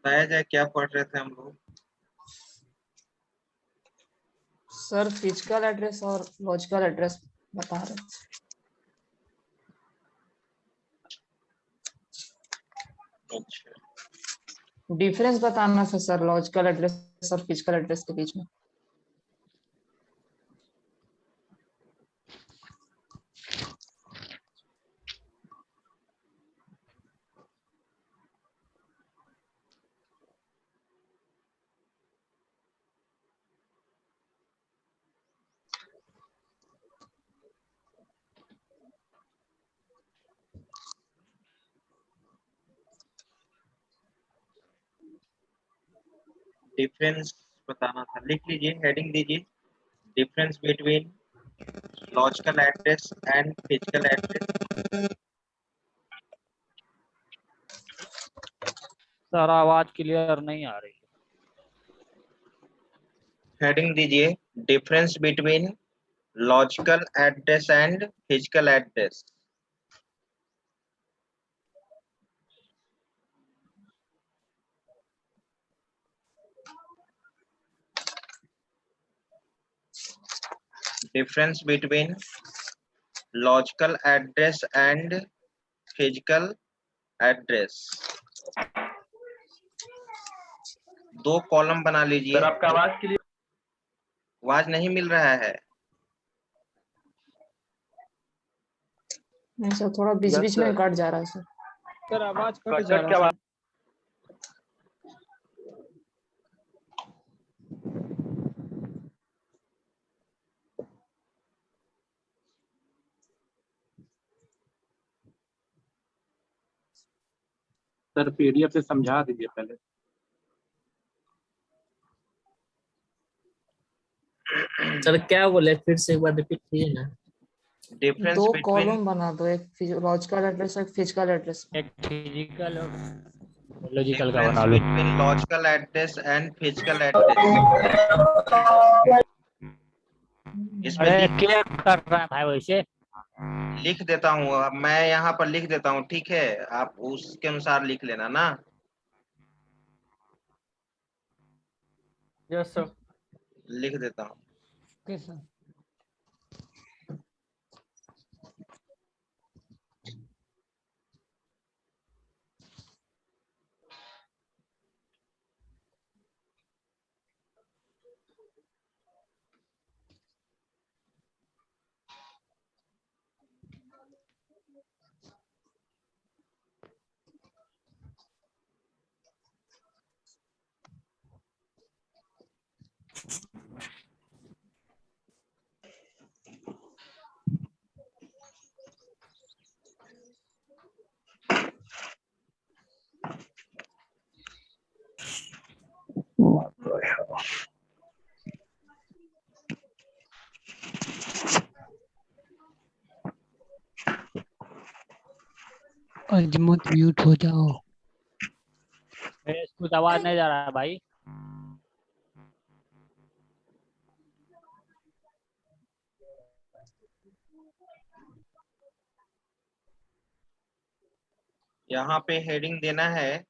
बताया जाए क्या पढ़ रहे थे हम लोग। सर फिजिकल एड्रेस और लॉजिकल एड्रेस बता रहे थे। अच्छा, डिफरेंस बताना था सर लॉजिकल एड्रेस और फिजिकल एड्रेस के बीच में। डिफरेंस बताना था, लिख लीजिए, हेडिंग दीजिए, difference between logical address and physical address. Sir आवाज क्लियर नहीं आ रही। हेडिंग दीजिए, difference between logical address and physical address. Difference between logical address and physical address. 2 column बना लीजिए। सर आपका आवाज क्लियर? आवाज नहीं मिल रहा है। नहीं सर, थोड़ा बीच Yes, बीच में sir. कट जा रहा है सर। सर आवाज कट कट जा कट के रहा है आवाज। सर पीडीएफ से समझा दीजिए पहले। सर क्या बोले, फिर से एक बार रिपीट कीजिए ना। डिफरेंस 2 बिटवीन कॉलम बना दो, एक लॉजिकल एड्रेस और एक फिजिकल एड्रेस। एक फिजिकल और लॉजिकल का डिफरेंस बना लो। Between logical address and physical address. इसमें अरे क्या कर रहा है भाई वैसे? लिख देता हूँ, अब मैं यहाँ पर लिख देता हूँ, ठीक है, आप उसके अनुसार लिख लेना ना। Yes sir. लिख देता हूँ। Okay sir. अजमत म्यूट हो जाओ। कुछ आवाज नहीं जा रहा है भाई। यहाँ पे हेडिंग देना है,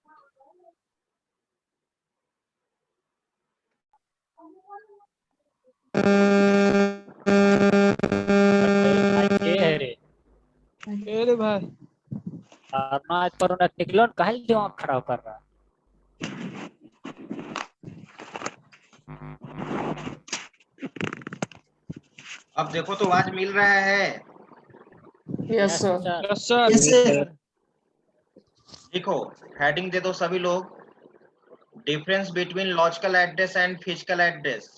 अरे भाई आज पर उन्हें टिकलॉन काहे दिमाग खराब कर रहा है? अब देखो तो आवाज मिल रहा है। Yes sir. Yes sir. लिखो, हेडिंग दे दो सभी लोग, difference between logical address and physical address.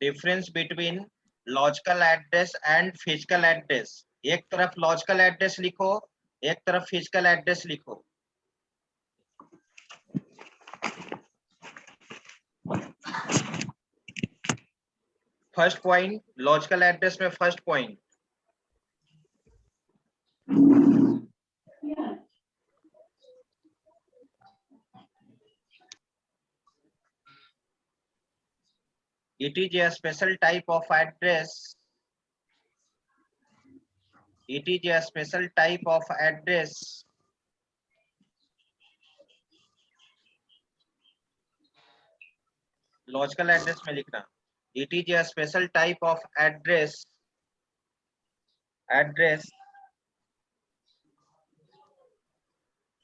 Difference between logical address and physical address. एक तरफ लॉजिकल एड्रेस लिखो, एक तरफ फिजिकल एड्रेस लिखो। फर्स्ट पॉइंट, लॉजिकल एड्रेस में first point, It is a special type of address. It is a special type of address logical address में लिखना. It is a special type of address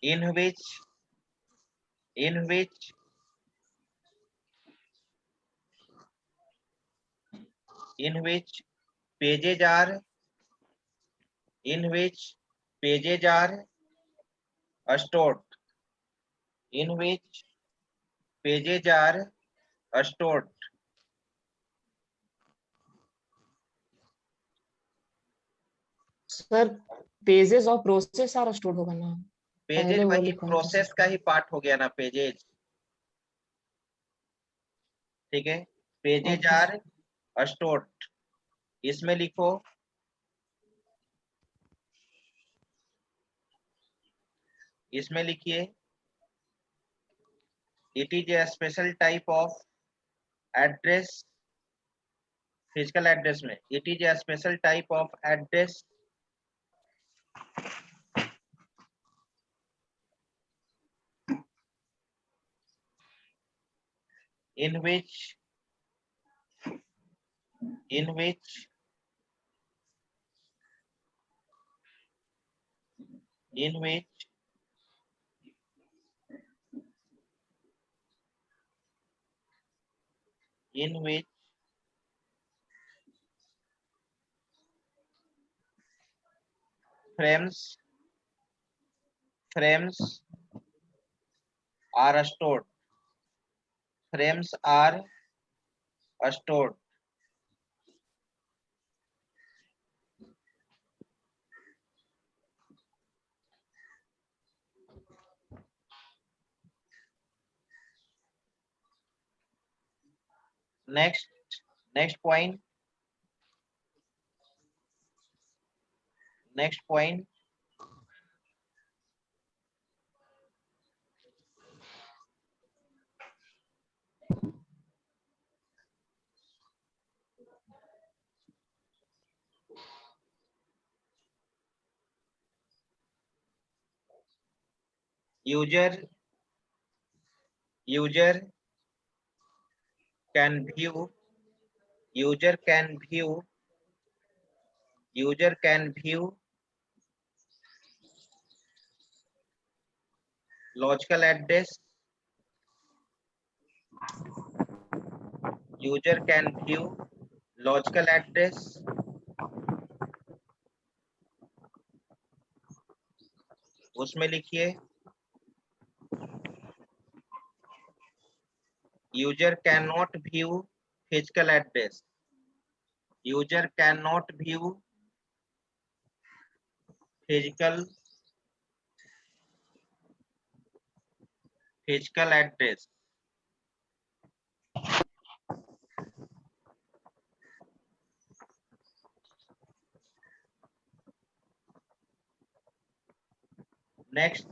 in which pages are stored. In which pages are stored. Sir pages और process are store होगा ना. Pages पहले वो वही लिखा था प्रोसेस का ही पार्ट हो गया ना पेजेज. ठीक है. Pages Okay. Are stored. इसमें लिखो इसमें लिखिए it is a special type of address. Physical address में it is a special type of address in which frames are stored. Frames are stored. Next point. User can view logical address. User can view logical address उसमें लिखिए user cannot view physical address. User cannot view physical address. Next,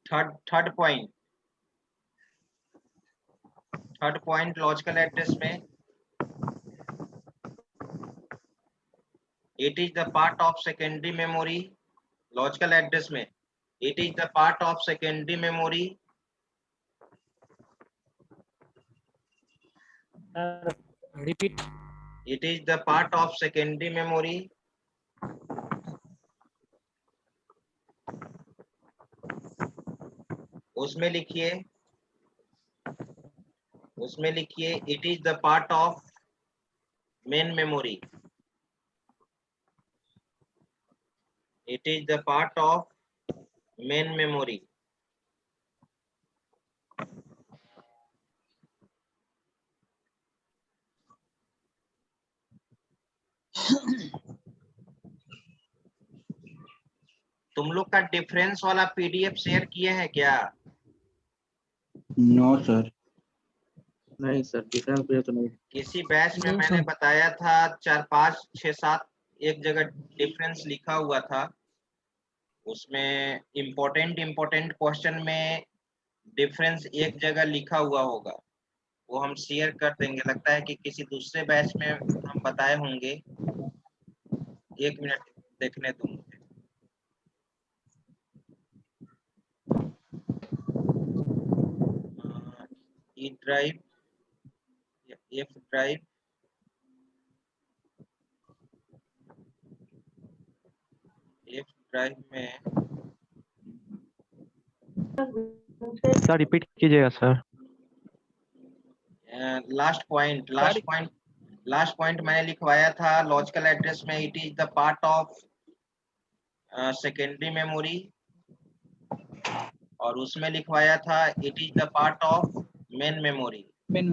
third point logical address में it is the part of secondary memory. Logical address में it is the part of secondary memory. Repeat. It is the part of secondary memory उसमें लिखिए it is the part of main memory. It is the part of main memory. तुम लोग का difference वाला PDF share किए हैं क्या? No sir. नहीं सर, डिफरेंस पे तो नहीं. किसी बैच में No, मैंने sir. बताया था 4 5 6 7 एक जगह डिफरेंस लिखा हुआ था. उसमें इम्पोर्टेंट क्वेश्चन में डिफरेंस एक जगह लिखा हुआ होगा. वो हम शेयर कर देंगे। लगता है कि किसी दूसरे बैच में हम बताए होंगे। 1 मिनट देखने दो मुझे। E drive, F drive, F drive में सर रिपीट कीजिएगा सर। लास्ट पॉइंट मैंने लिखवाया था लॉजिकल एड्रेस में। It is the part of secondary memory, और उसमें लिखवाया था it is the part of main memory. Main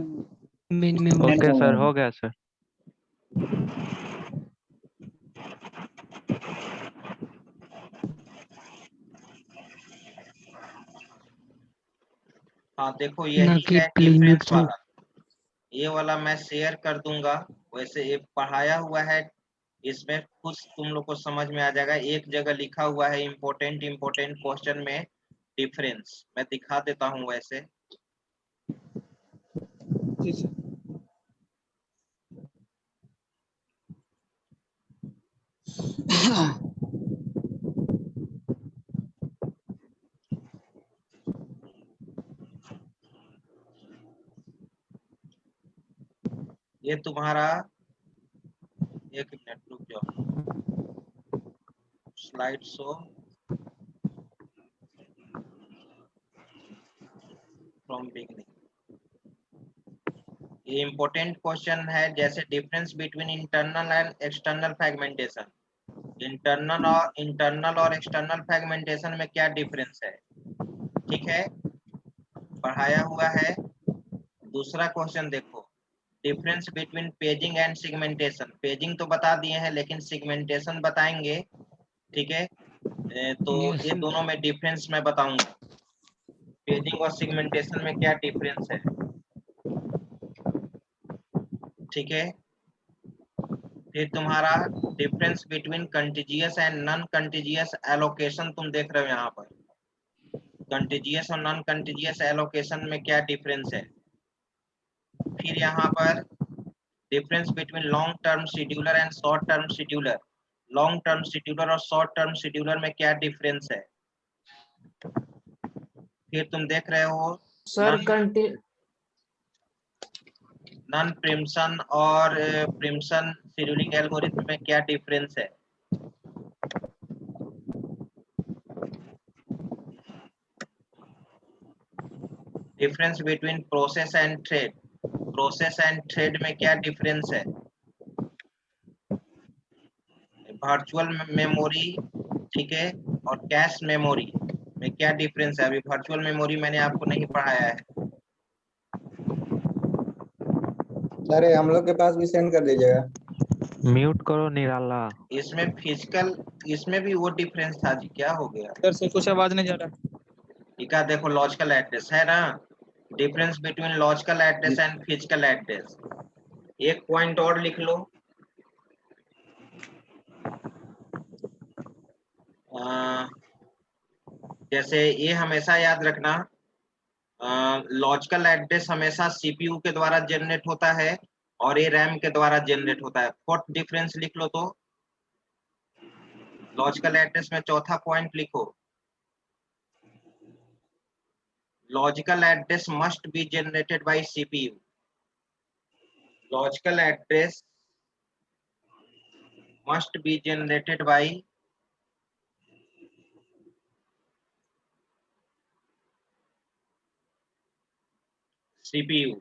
memory. Okay sir, हो गया सर। हाँ देखो ना यही कि है प्लीज म्यूट डिफरेंस से। वाला। ये वाला मैं शेयर कर दूंगा। वैसे ये पढ़ाया हुआ है, इसमें कुछ तुम लोग को समझ में आ जाएगा। एक जगह लिखा हुआ है इम्पोर्टेंट क्वेश्चन में डिफरेंस, मैं दिखा देता हूँ वैसे। जी सर। ये तुम्हारा, एक मिनट रुक जाओ, स्लाइड शो फ्रॉम बिगिनिंग। ये इम्पोर्टेंट क्वेश्चन है, जैसे difference between internal and external fragmentation. Internal और एक्सटर्नल फ्रेगमेंटेशन में क्या डिफरेंस है, ठीक है, पढ़ाया हुआ है। दूसरा क्वेश्चन देखो, difference between paging and segmentation. Paging तो बता दिए हैं, लेकिन सिगमेंटेशन बताएंगे, ठीक है। तो Yes, ये sir. दोनों में डिफरेंस मैं बताऊंगा, पेजिंग और सिगमेंटेशन में क्या डिफरेंस है, ठीक है। फिर तुम्हारा difference between contiguous and non contiguous allocation तुम देख रहे हो यहाँ पर। कंटीजियस और नॉन कंटीजियस एलोकेशन में क्या डिफरेंस है। फिर यहाँ पर difference between long term scheduler and short term scheduler. Long term scheduler और शॉर्ट टर्म शेड्यूलर में क्या डिफरेंस है। फिर तुम देख रहे हो सर नॉन प्रिम्पसन और प्रिम्पसन शेड्यूलिंग एल्गोरिथम में क्या डिफरेंस है। Difference between process and thread. Process and thread में क्या डिफरेंस है। वर्चुअल मेमोरी, ठीक है, और कैश मेमोरी में क्या डिफरेंस है। अभी वर्चुअल मेमोरी मैंने आपको नहीं पढ़ाया है। अरे हम लोग के पास भी सेंड कर दीजिएगा। म्यूट करो निराला। इसमें फिजिकल, इसमें भी वो डिफरेंस था जी, क्या हो गया। सर से कुछ आवाज नहीं जा रहा। ठीक है, देखो लॉजिकल एड्रेस है ना, difference between logical address and physical address. एक पॉइंट और लिख लो, जैसे ये हमेशा याद रखना, लॉजिकल एड्रेस हमेशा सीपीयू के द्वारा जनरेट होता है और ये रैम के द्वारा जनरेट होता है। फोर्थ डिफरेंस लिख लो। तो लॉजिकल एड्रेस में चौथा पॉइंट लिखो, logical address must be generated by CPU. Logical address must be generated by CPU।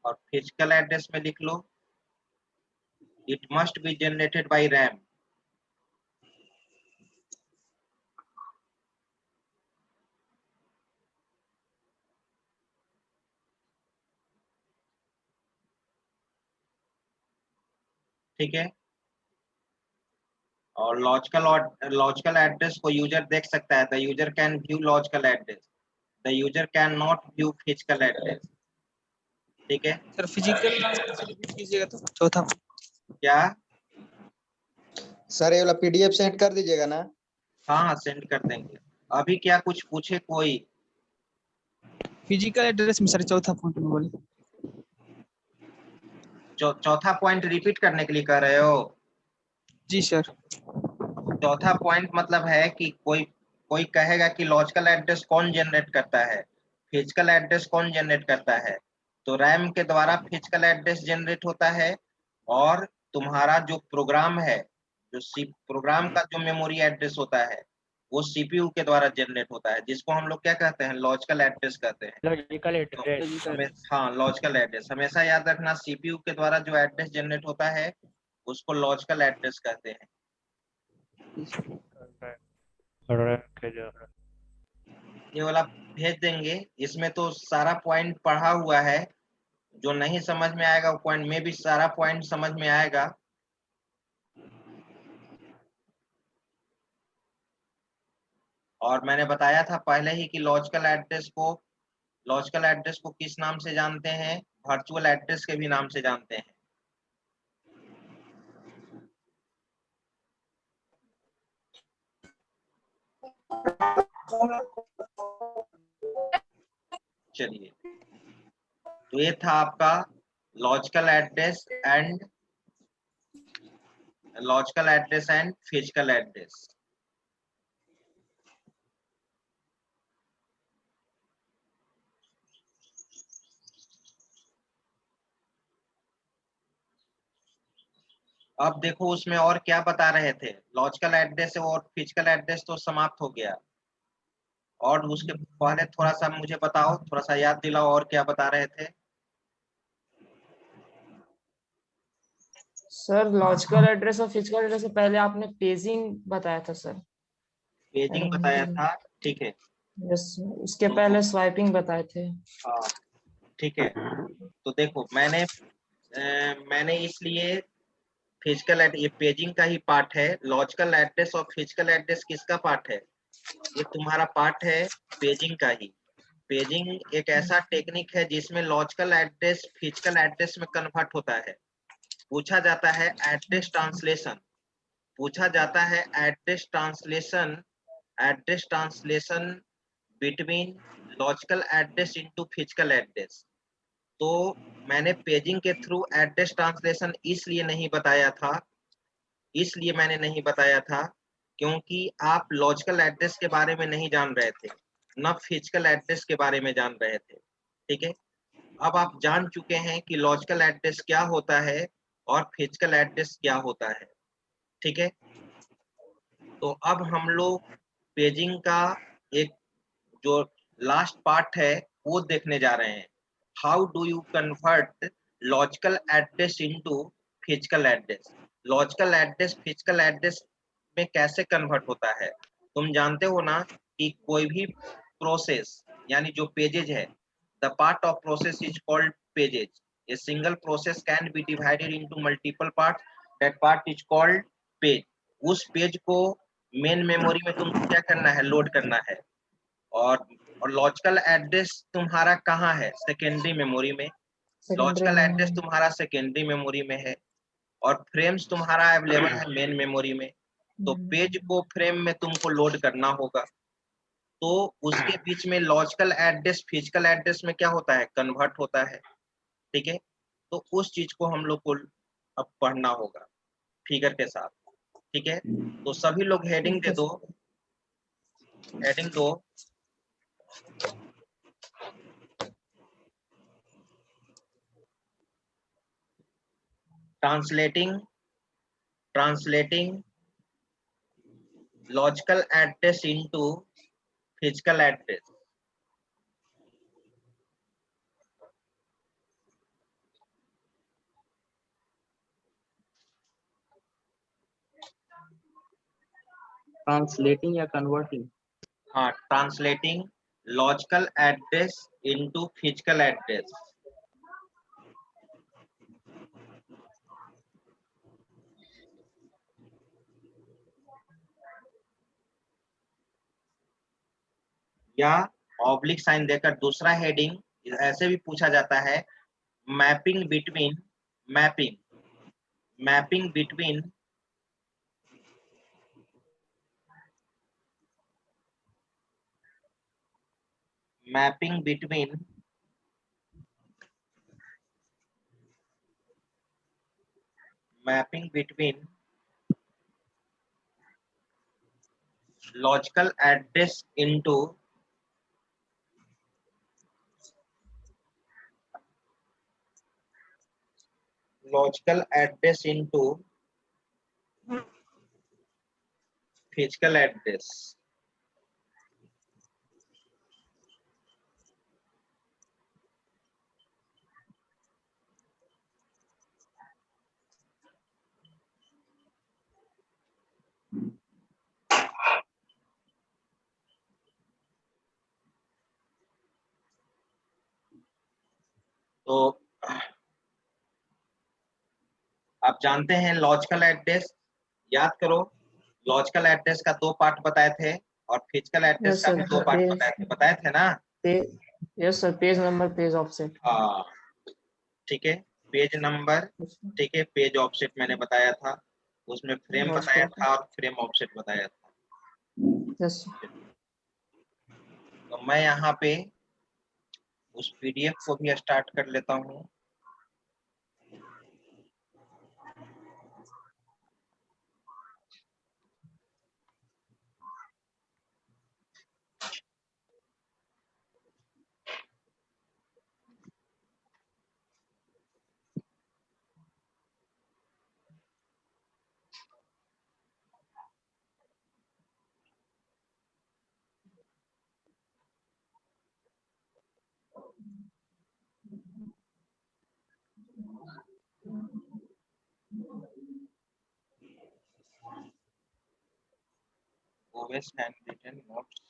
और फिजिकल एड्रेस में लिख लो, it must be generated by RAM। ठीक है, और लॉजिकल एड्रेस को यूजर देख सकता है। The user can view logical address, the user can not view physical address, ठीक है। सर फिजिकल रिपीट कीजिएगा तो चौथा। क्या सर ये वाला पीडीएफ सेंड कर दीजिएगा ना। हाँ सेंड कर देंगे। अभी क्या कुछ पूछे कोई? फिजिकल एड्रेस में सर चौथा पॉइंट में बोले। चौथा पॉइंट रिपीट करने के लिए कह रहे हो? जी सर। चौथा पॉइंट मतलब है कि कोई कहेगा कि लॉजिकल एड्रेस कौन जनरेट करता है, फिजिकल एड्रेस कौन जनरेट करता है। तो रैम के द्वारा फिजिकल एड्रेस जनरेट होता है, और तुम्हारा जो प्रोग्राम है, जो प्रोग्राम का जो मेमोरी एड्रेस होता है, वो सीपीयू के द्वारा जनरेट होता है, जिसको हम लोग क्या कहते हैं, लॉजिकल एड्रेस कहते हैं। लॉजिकल तो एड्रेस। हाँ, लॉजिकल एड्रेस हमेशा याद रखना, सीपीयू के द्वारा जो एड्रेस जनरेट होता है उसको लॉजिकल एड्रेस कहते हैं। ये वाला भेज देंगे, इसमें तो सारा पॉइंट पढ़ा हुआ है, जो नहीं समझ में आएगा वो पॉइंट में भी सारा पॉइंट समझ में आएगा। और मैंने बताया था पहले ही कि लॉजिकल एड्रेस को किस नाम से जानते हैं, वर्चुअल एड्रेस के भी नाम से जानते हैं। चलिए, तो ये था आपका logical address and physical address. अब देखो उसमें और क्या बता रहे थे, लॉजिकल एड्रेस और फिजिकल एड्रेस तो समाप्त हो गया, और उसके पहले थोड़ा सा मुझे बताओ, थोड़ा सा याद दिलाओ और क्या बता रहे थे। सर लॉजिकल एड्रेस और फिजिकल एड्रेस से पहले आपने पेजिंग बताया था सर। पेजिंग बताया था, ठीक है। यस, उसके पहले स्वाइपिंग बताए थे। हाँ, ठीक है। तो देखो मैंने इसलिए ये पेजिंग का ही पार्ट है। लॉजिकल एड्रेस और फिजिकल एड्रेस किसका पार्ट है? ये तुम्हारा पार्ट है पेजिंग का ही। पेजिंग एक ऐसा टेक्निक है जिसमें लॉजिकल एड्रेस फिजिकल एड्रेस में कन्वर्ट होता है। पूछा जाता है address translation, address translation between logical address into physical address. तो मैंने पेजिंग के थ्रू एड्रेस ट्रांसलेशन इसलिए मैंने नहीं बताया था क्योंकि आप लॉजिकल एड्रेस के बारे में नहीं जान रहे थे, न फिजिकल एड्रेस के बारे में जान रहे थे। ठीक है, अब आप जान चुके हैं कि लॉजिकल एड्रेस क्या होता है और फिजिकल एड्रेस क्या होता है। ठीक है, तो अब हम लोग पेजिंग का एक जो लास्ट पार्ट है वो देखने जा रहे हैं। How do you convert logical address into physical address? Logical address physical address में कैसे कन्वर्ट होता है? तुम जानते हो ना कि कोई भी प्रोसेस यानी जो पेजेज है, the part of process is called pages. A single process can be divided into multiple part, that part is called page. उस पेज को मेन मेमोरी में तुमको क्या करना है, लोड करना है। और लॉजिकल एड्रेस तुम्हारा कहाँ है? सेकेंडरी मेमोरी में। सेकेंडरी लॉजिकल एड्रेस में। तुम्हारा सेकेंडरी मेमोरी में है, और फ्रेम्स तुम्हारा अवेलेबल है मेन मेमोरी में। तो पेज को फ्रेम में तुमको लोड करना होगा, तो उसके बीच में लॉजिकल एड्रेस फिजिकल एड्रेस में क्या होता है, कन्वर्ट होता है। ठीक है, तो उस चीज को हम लोग को अब पढ़ना होगा फिगर के साथ। ठीक है, तो सभी लोग हेडिंग दे दो, हेडिंग दो। Translating logical address into physical address. Translating या कन्वर्टिंग? हाँ, translating logical address into physical address. या ऑब्लिक साइन देकर दूसरा हेडिंग ऐसे भी पूछा जाता है, mapping between mapping between mapping between logical address into physical address. तो आप जानते हैं लॉजिकल एड्रेस, याद करो लॉजिकल एड्रेस का 2 पार्ट बताए थे और फिजिकल एड्रेस Yes, का sir. भी 2 पार्ट बताए थे ना। Yes, sir. Page number, page offset. हाँ ठीक है, पेज नंबर, ठीक है, पेज ऑफसेट मैंने बताया था, उसमें फ्रेम बताया था और फ्रेम ऑफसेट बताया था। Yes, sir. तो मैं यहाँ पे उस पीडीएफ को भी स्टार्ट कर लेता हूँ। OS handwritten notes.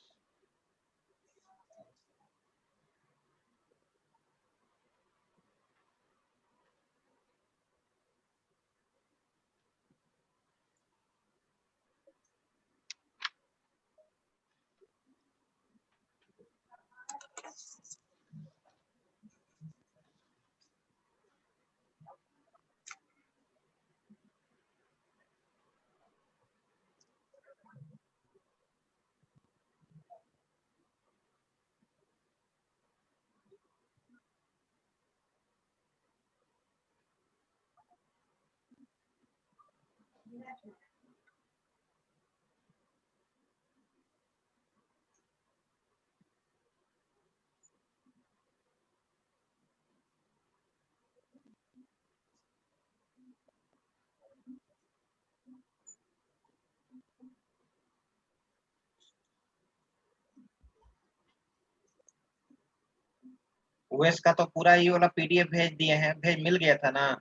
OS का तो पूरा ये वाला पीडीएफ भेज दिए हैं, मिल गया था ना।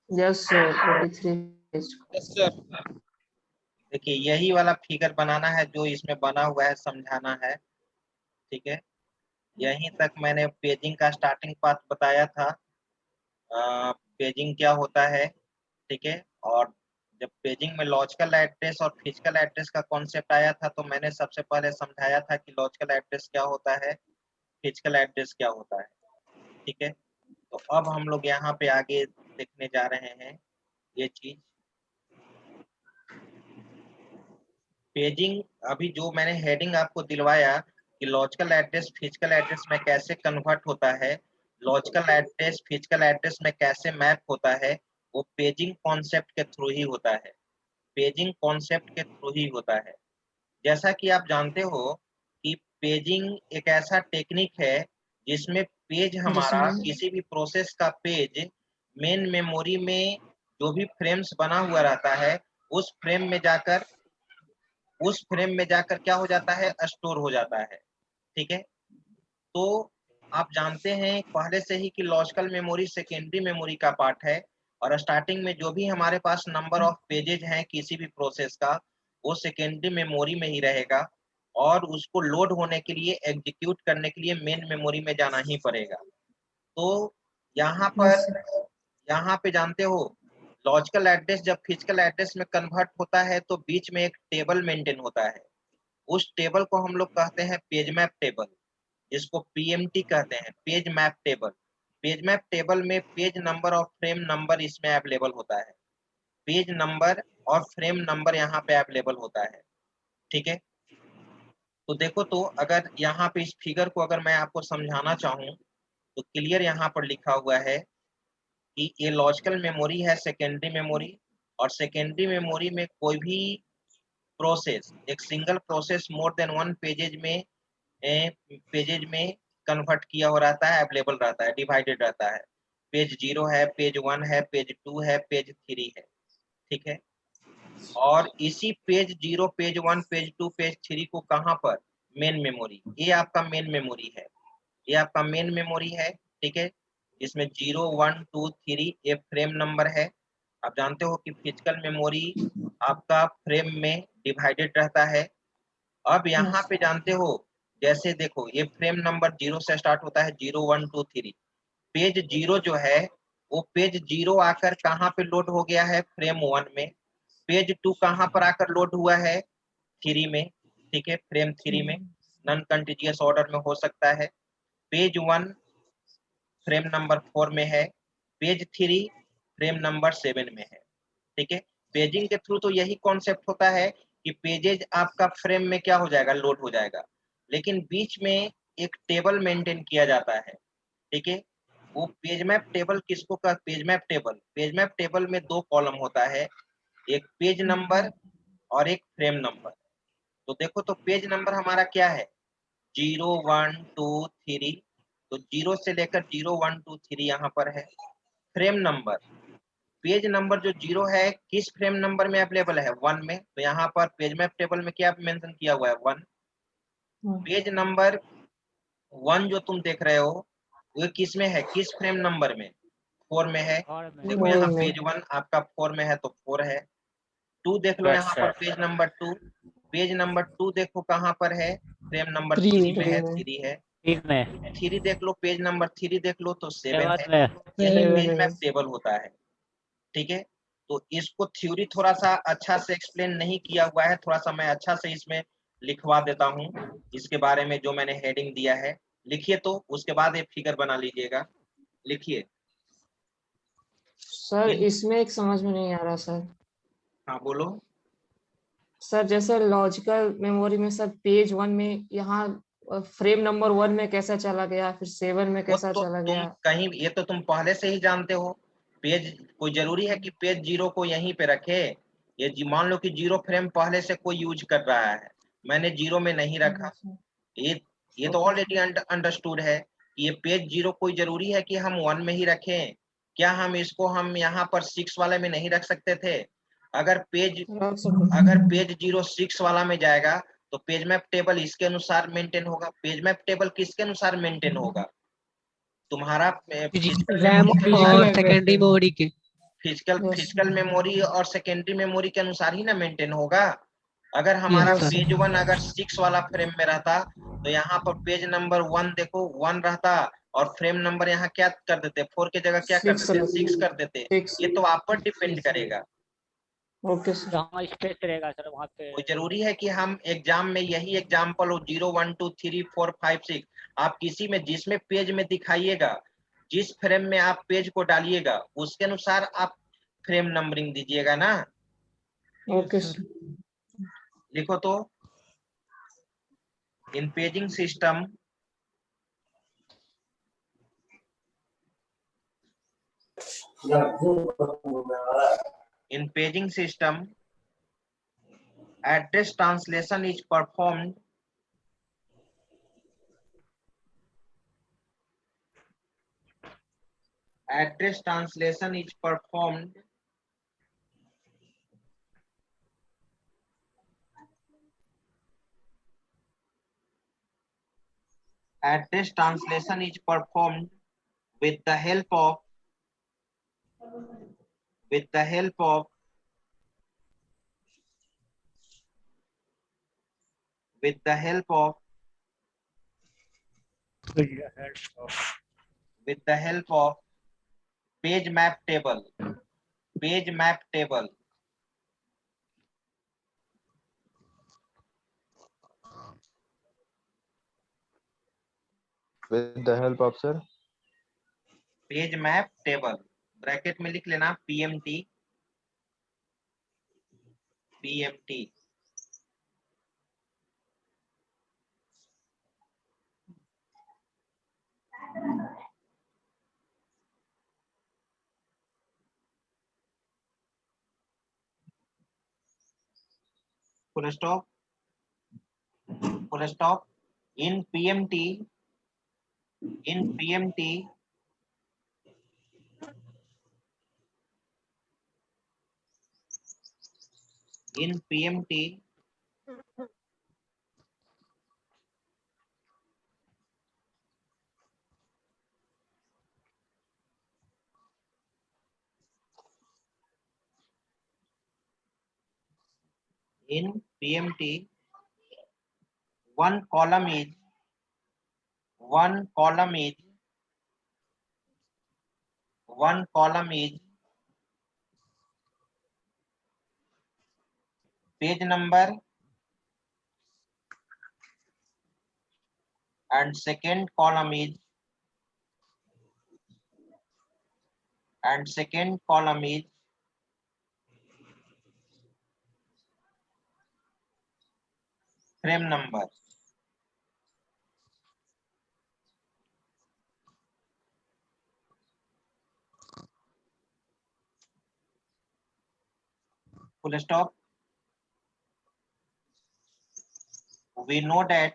Yes, sir. 83 page. Yes sir. देखिए यही वाला फिगर बनाना है जो इसमें बना हुआ है, समझाना है, ठीक है। यहीं तक मैंने पेजिंग का स्टार्टिंग पार्ट बताया था, पेजिंग क्या होता है, ठीक है। और जब पेजिंग में लॉजिकल एड्रेस और फिजिकल एड्रेस का कॉन्सेप्ट आया था तो मैंने सबसे पहले समझाया था कि लॉजिकल एड्रेस क्या होता है, फिजिकल एड्रेस क्या होता है, ठीक है। तो अब हम लोग यहाँ पे आगे देखने जा रहे हैं ये चीज। पेजिंग, अभी जो मैंने हेडिंग आपको दिलवाया कि लॉजिकल एड्रेस फिजिकल एड्रेस में कैसे कन्वर्ट होता है, लॉजिकल एड्रेस फिजिकल एड्रेस में कैसे मैप होता है, वो पेजिंग कॉन्सेप्ट के थ्रू ही होता है, पेजिंग कॉन्सेप्ट के थ्रू ही होता है। जैसा कि आप जानते हो कि पेजिंग एक ऐसा टेक्निक है जिसमें पेज हमारा किसी भी प्रोसेस का पेज मेन मेमोरी में जो भी फ्रेम्स बना हुआ रहता है उस फ्रेम में जाकर क्या हो जाता है, स्टोर हो जाता है, ठीक है। तो आप जानते हैं पहले से ही कि लॉजिकल मेमोरी सेकेंडरी मेमोरी का पार्ट है और स्टार्टिंग में जो भी हमारे पास नंबर ऑफ पेजेज हैं किसी भी प्रोसेस का, वो सेकेंडरी मेमोरी में ही रहेगा और उसको लोड होने के लिए, एग्जीक्यूट करने के लिए मेन मेमोरी में जाना ही पड़ेगा। तो यहाँ पे जानते हो लॉजिकल एड्रेस जब फिजिकल एड्रेस में कन्वर्ट होता है तो बीच में एक टेबल मेंटेन होता है, उस टेबल को हम लोग कहते हैं पेज मैप टेबल, जिसको पीएमटी कहते हैं, page map table. Page map table में पेज नंबर और फ्रेम नंबर इसमें अवेलेबल होता है, पेज नंबर और फ्रेम नंबर यहाँ पे अवेलेबल होता है, ठीक है। तो देखो, तो अगर यहाँ पे इस फिगर को अगर मैं आपको समझाना चाहूँ तो क्लियर यहाँ पर लिखा हुआ है कि ये लॉजिकल मेमोरी है सेकेंडरी मेमोरी, और सेकेंडरी मेमोरी में कोई भी प्रोसेस, एक single process more than one pages में कन्वर्ट किया हो रहता है, अवेलेबल रहता है, डिवाइडेड रहता है। पेज 0 है, पेज 1 है, पेज 2 है, पेज 3 है, ठीक है। और इसी पेज 0, पेज 1, पेज 2, पेज 3 को कहाँ पर, मेन मेमोरी, ये आपका मेन मेमोरी है, ये आपका मेन मेमोरी है, ठीक है। इसमें 0, 1, 2, 3 ये फ्रेम नंबर है। आप जानते हो कि फिजिकल मेमोरी आपका फ्रेम में डिवाइडेड रहता है। अब यहाँ पे जानते हो, जैसे देखो ये फ्रेम नंबर 0 से स्टार्ट होता है, 0, 1, 2, 3। पेज 0 जो है वो पेज 0 आकर कहाँ पे लोड हो गया है, फ्रेम 1 में। पेज 2 कहाँ पर आकर लोड हुआ है, 3 में, ठीक है, फ्रेम 3 में, नॉन कंटीन्यूअस ऑर्डर में हो सकता है। पेज 1 फ्रेम नंबर 4 में है, पेज 3 फ्रेम नंबर 7 में है, ठीक है। पेजिंग के थ्रू तो यही कॉन्सेप्ट होता है कि पेजेज आपका फ्रेम में क्या हो जाएगा, लोड हो जाएगा, लेकिन बीच में एक टेबल मेंटेन किया जाता है, ठीक है। वो पेज मैप टेबल किसको का, पेज मैप टेबल में 2 कॉलम होता है, एक पेज नंबर और एक फ्रेम नंबर। तो देखो, तो पेज नंबर हमारा क्या है, 0, 1, 2, 3। तो 0 से लेकर 0, 1, 2, 3 यहाँ पर है। फ्रेम नंबर, पेज नंबर जो 0 है किस फ्रेम नंबर में अवेलेबल है, 1 में, तो यहाँ पर पेज मैप टेबल में क्या मेंशन किया हुआ है, 1। पेज नंबर 1 जो तुम देख रहे हो वो किस में है, किस फ्रेम नंबर में, 4 में है। और में देखो यहाँ पेज 1 आपका 4 में है तो 4 है। 2 देख लो यस यहाँ पर, sir. Page number 2, page number 2 देखो कहाँ पर है, फ्रेम नंबर 3 3 में है, में 3 है। तीन में 3 देख लो, पेज नंबर 3 देख लो तो 7 7 है। में यही 7 पेज में मैप टेबल होता है, ठीक है। तो इसको थ्योरी थोड़ा सा अच्छा से एक्सप्लेन नहीं किया हुआ है, थोड़ा सा मैं अच्छा से इसमें लिखवा देता हूँ इसके बारे में, जो मैंने हेडिंग दिया है लिखिए, तो उसके बाद एक फिगर बना लीजिएगा, लिखिए। सर इसमें एक समझ में नहीं आ रहा सर। हाँ बोलो। सर जैसे लॉजिकल मेमोरी में सर पेज 1 में यहाँ फ्रेम नंबर 1 में कैसा चला गया, फिर 7 में वो कैसा तो चला तुम गया। कहीं, ये तो तुम पहले से ही जानते हो। पेज, कोई जरूरी है कि पेज 0 को यहीं पे रखे, ये मान लो कि 0 फ्रेम पहले से कोई यूज कर रहा है, मैंने 0 में नहीं रखा। ये ये तो ओके ऑलरेडी अंडरस्टूड है कि ये पेज 0 कोई जरूरी है कि हम 1 में ही रखें, क्या हम इसको हम यहाँ पर 6 वाले में नहीं रख सकते थे। अगर पेज रख सकते। अगर पेज 0 6 वाला में जाएगा तो पेज मैप टेबल इसके अनुसार मेंटेन होगा। पेज मैप टेबल किसके अनुसार मेंटेन होगा, तुम्हारा फिजिकल रैम मेमोरी और और सेकेंडरी मेमोरी के। यस फिजिकल मेमोरी और सेकेंडरी मेमोरी के अनुसार ही ना मेंटेन होगा। अगर हमारा यस सर। पेज 1 अगर 6 वाला फ्रेम में रहता तो यहाँ पर पेज नंबर 1 देखो 1 रहता, और फ्रेम नंबर यहाँ क्या कर देते, 4 की जगह क्या कर 6 देते, 6 कर देते। 6। ये तो आप पर डिपेंड करेगा। Okay sir. जहाँ स्पेस रहेगा सर वहाँ पे। कोई जरूरी है कि हम एग्जाम में यही एग्जाम्पल हो, 0, 1, 2, 3, 4, 5, 6, आप किसी में जिसमें पेज में दिखाइएगा, जिस फ्रेम में आप पेज को डालिएगा उसके अनुसार आप फ्रेम नंबरिंग दीजिएगा ना। Okay sir. लिखो तो, in paging system in paging system, address translation is performed address translation is performed with the help of with the help of with the help of with the help of page map table, page map table. With the help of sir. Page map table, bracket में लिख लेना PMT, PMT. full stop, full stop. In PMT, in PMT, in PMT, in PMT, one column is page number, and second column is frame number. Full stop. We know that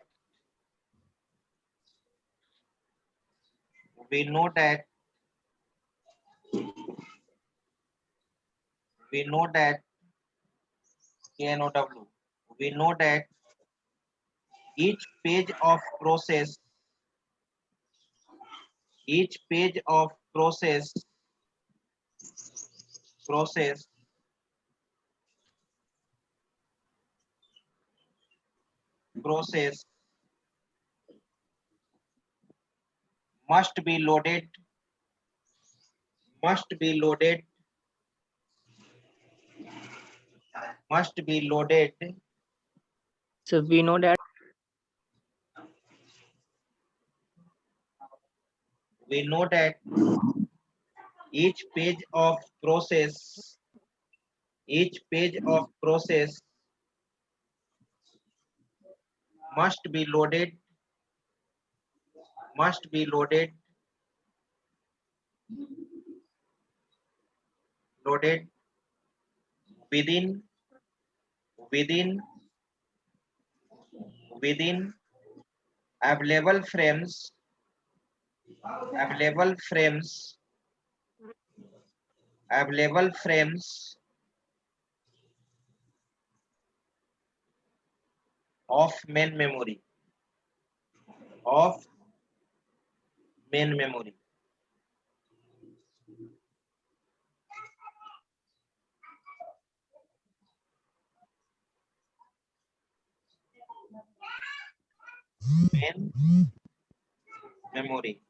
KNOW. We know that each page of process must be loaded So we know that each page of process must be loaded within available frames of main memory. Main memory.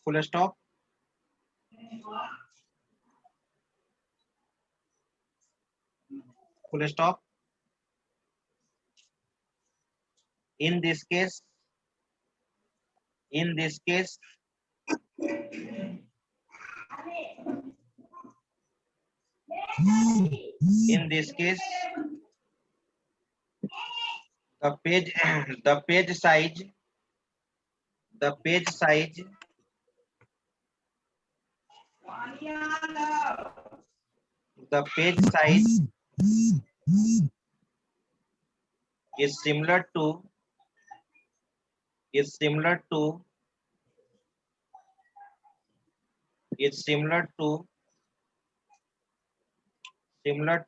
Full stop. Full stop. In this case, the page size is similar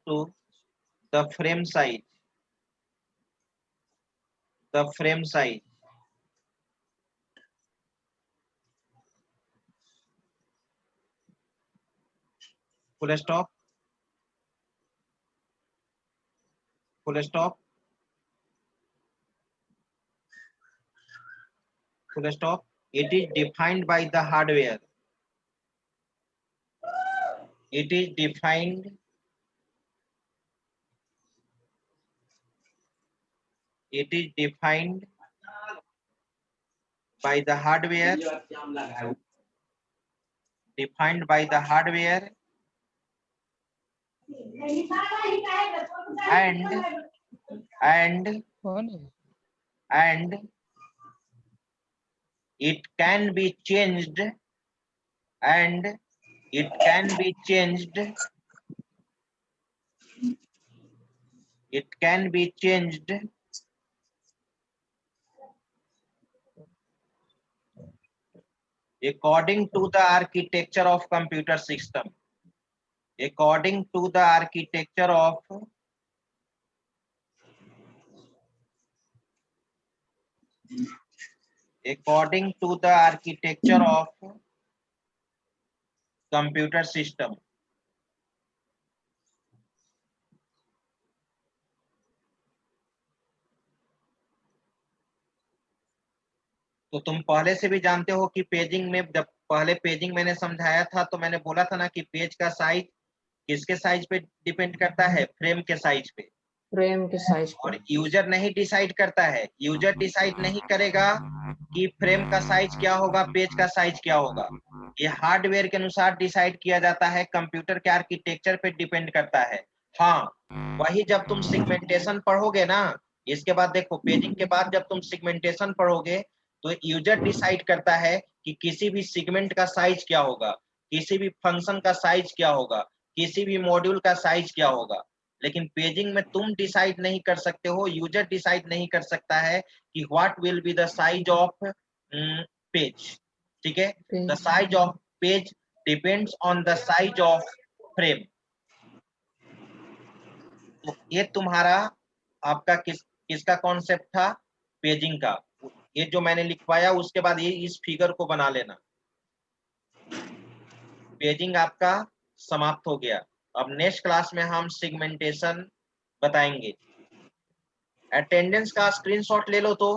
to the frame size. Full stop. It is defined by the hardware. It is defined by the hardware. and it can be changed according to the architecture of computer system. According to the architecture of computer system. तो तुम पहले से भी जानते हो कि paging में, जब पहले पेजिंग मैंने समझाया था तो मैंने बोला था ना कि पेज का साइज किसके साइज पे डिपेंड करता है? फ्रेम के साइज पे। फ्रेम के साइज और यूजर नहीं डिसाइड करता है, यूजर डिसाइड नहीं करेगा कि फ्रेम का साइज क्या होगा, पेज का साइज क्या होगा। ये हार्डवेयर के अनुसार डिसाइड किया जाता है, कंप्यूटर के आर्किटेक्चर पे डिपेंड करता है। हाँ, वही जब तुम सेगमेंटेशन पढ़ोगे ना, इसके बाद देखो पेजिंग के बाद जब तुम सेगमेंटेशन पढ़ोगे तो यूजर डिसाइड करता है कि किसी भी सेगमेंट का साइज क्या होगा, किसी भी फंक्शन का साइज क्या होगा, किसी भी मॉड्यूल का साइज क्या होगा। लेकिन पेजिंग में तुम डिसाइड नहीं कर सकते हो, यूजर डिसाइड नहीं कर सकता है कि what will be the size of page. ठीक है, the size of page depends on the size of frame. तो ये तुम्हारा आपका किसका कॉन्सेप्ट था? पेजिंग का। ये जो मैंने लिखवाया उसके बाद ये इस फिगर को बना लेना। पेजिंग आपका समाप्त हो गया। अब नेक्स्ट क्लास में हम सेगमेंटेशन बताएंगे। अटेंडेंस का स्क्रीनशॉट ले लो तो